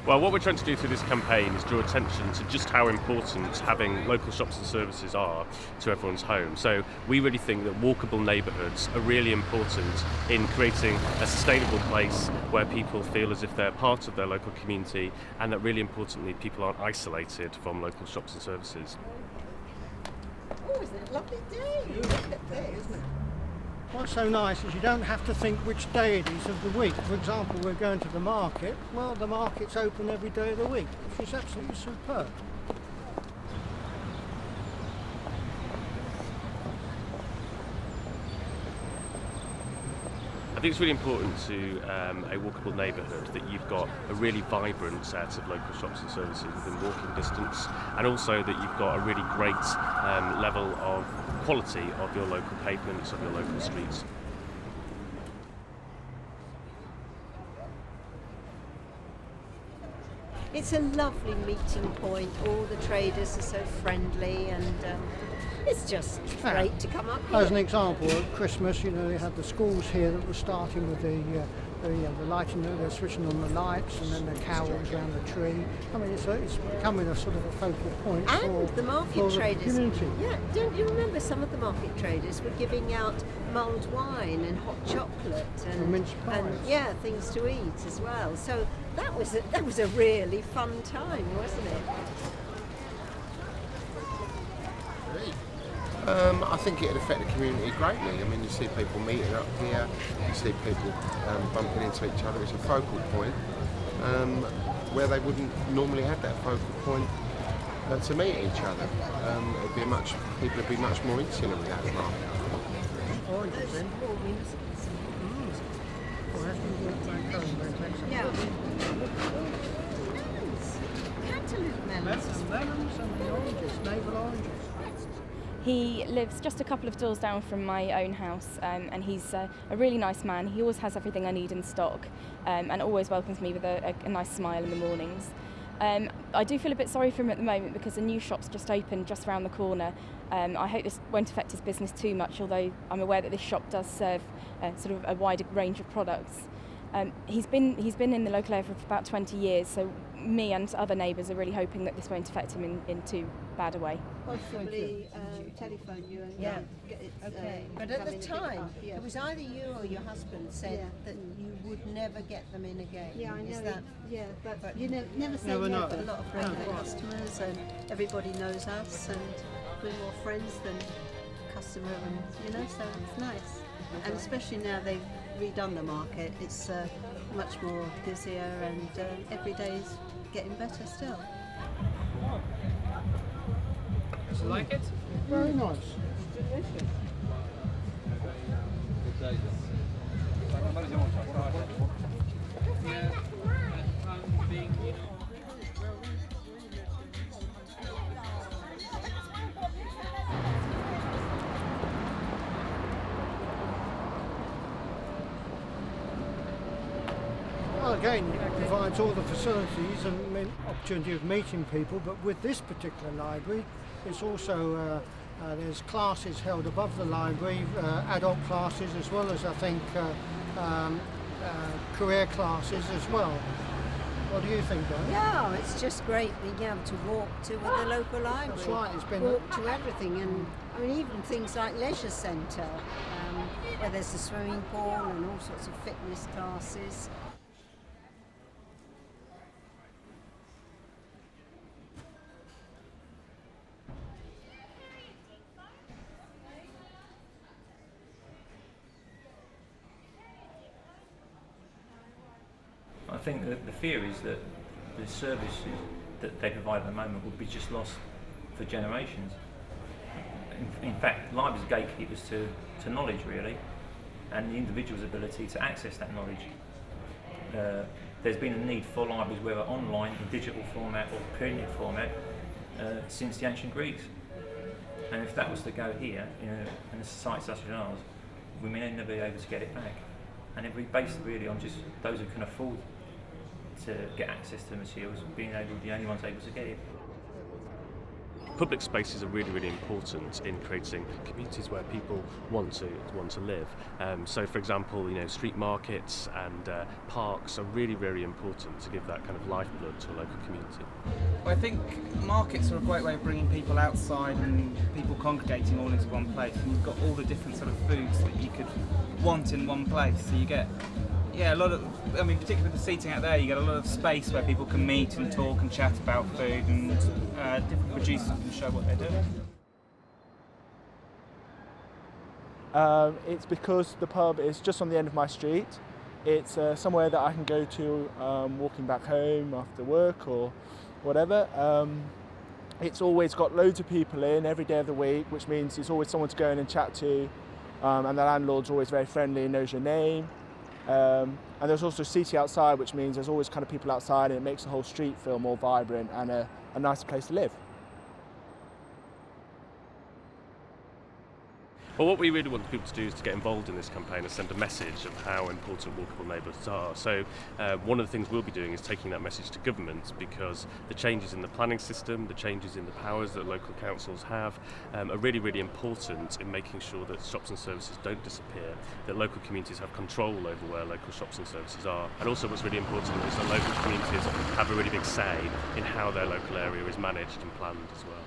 Well, what we're trying to do through this campaign is draw attention to just how important having local shops and services are to everyone's home. So we really think that walkable neighbourhoods are really important in creating a sustainable place where people feel as if they're part of their local community, and that really importantly people aren't isolated from local shops and services. Oh, isn't it a lovely day? Look at this. Isn't it? What's so nice is you don't have to think which day it is of the week. For example, we're going to the market. Well, the market's open every day of the week, which is absolutely superb. I think it's really important to a walkable neighbourhood that you've got a really vibrant set of local shops and services within walking distance, and also that you've got a really great level of quality of your local pavements, of your local streets. It's a lovely meeting point. All the traders are so friendly, and it's just great to come up here. As an example, at Christmas, they had the schools here that were starting with the lighting, they're switching on the lights, and then the carols around the tree. I mean, it's becoming a sort of a focal point and for the market for traders. The community. Yeah, don't you remember some of the market traders were giving out mulled wine and hot chocolate and mince pies. And things to eat as well. So that was a really fun time, wasn't it? I think it'd affect the community greatly. I mean, you see people meeting up here, you see people bumping into each other. It's a focal point where they wouldn't normally have that focal point to meet each other. People would be much more insular without the market. Oranges then. Yeah. Cantaloupe melons. Lemons and the oranges, navel oranges. He lives just a couple of doors down from my own house, and he's a really nice man. He always has everything I need in stock, and always welcomes me with a nice smile in the mornings. I do feel a bit sorry for him at the moment because a new shop's just opened just around the corner. I hope this won't affect his business too much, although I'm aware that this shop does serve sort of a wider range of products. He's been in the local area for about 20 years, so me and other neighbours are really hoping that this won't affect him in too bad a way. Possibly telephone you and get it. Okay. But at the time, it was either you or your husband said that you would never get them in again. Yeah, I know. Is that? But you never say Never know. A lot of regular customers, and everybody knows us, and we're more friends than customer, and so it's nice. And especially now they've redone the market, it's much more busier, and every day's getting better still. Do you like it? Very nice. Well, again, it provides all the facilities and opportunity of meeting people, but with this particular library, it's also there's classes held above the library, adult classes as well as I think career classes as well. What do you think, Diane? Yeah, it's just great being able to walk to the local library. That's right, it's been walk to everything, and I mean even things like leisure centre, where there's a swimming pool and all sorts of fitness classes. I think that the fear is that the services that they provide at the moment will be just lost for generations. In fact, libraries are gatekeepers to knowledge really, and the individual's ability to access that knowledge. There's been a need for libraries, whether online, in digital format or printed format, since the ancient Greeks. And if that was to go here, in a society such as ours, we may never be able to get it back. And it'd be based really on just those who can afford to get access to the materials being the only ones able to get it. Public spaces are really, really important in creating communities where people want to live. So, for example, street markets and parks are really, very important to give that kind of lifeblood to a local community. Well, I think markets are a great way of bringing people outside and people congregating all into one place. And you've got all the different sort of foods that you could want in one place. So you get, a lot of, particularly with the seating out there, you get a lot of space where people can meet and talk and chat about food, and different producers can show what they're doing. It's because the pub is just on the end of my street. It's somewhere that I can go to walking back home after work or whatever. It's always got loads of people in every day of the week, which means there's always someone to go in and chat to, and the landlord's always very friendly and knows your name. And there's also seating outside, which means there's always kind of people outside, and it makes the whole street feel more vibrant and a nicer place to live. Well, what we really want people to do is to get involved in this campaign and send a message of how important walkable neighbourhoods are. So one of the things we'll be doing is taking that message to government, because the changes in the planning system, the changes in the powers that local councils have are really, really important in making sure that shops and services don't disappear, that local communities have control over where local shops and services are. And also what's really important is that local communities have a really big say in how their local area is managed and planned as well.